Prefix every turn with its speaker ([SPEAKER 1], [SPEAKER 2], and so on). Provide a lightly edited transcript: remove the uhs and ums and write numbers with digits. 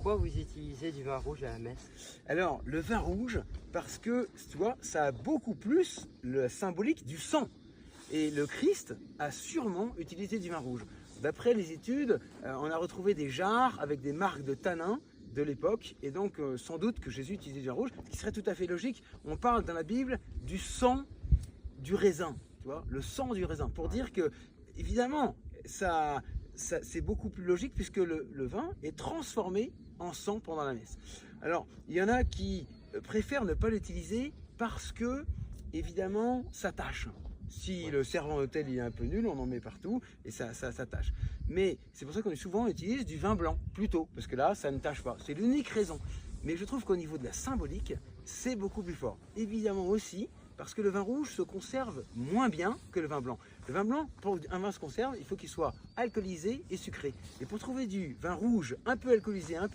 [SPEAKER 1] pourquoi vous utilisez du vin rouge à la messe?
[SPEAKER 2] Alors, le vin rouge, parce que, tu vois, ça a beaucoup plus le symbolique du sang. Et le Christ a sûrement utilisé du vin rouge. D'après les études, on a retrouvé des jarres avec des marques de tanin de l'époque, et donc sans doute que Jésus utilisait du vin rouge, ce qui serait tout à fait logique. On parle dans la Bible du sang du raisin, tu vois, le sang du raisin, pour dire que, évidemment, c'est beaucoup plus logique puisque le vin est transformé en sang pendant la messe. Alors, il y en a qui préfèrent ne pas l'utiliser parce que, évidemment, ça tâche. Si le servant d'hôtel il est un peu nul, on en met partout et ça tâche. Mais c'est pour ça qu'on souvent utilise du vin blanc, plutôt, parce que là, ça ne tâche pas. C'est l'unique raison. Mais je trouve qu'au niveau de la symbolique, c'est beaucoup plus fort. Évidemment aussi, parce que le vin rouge se conserve moins bien que le vin blanc. Le vin blanc, pour un vin se conserve, il faut qu'il soit alcoolisé et sucré. Et pour trouver du vin rouge un peu alcoolisé, un peu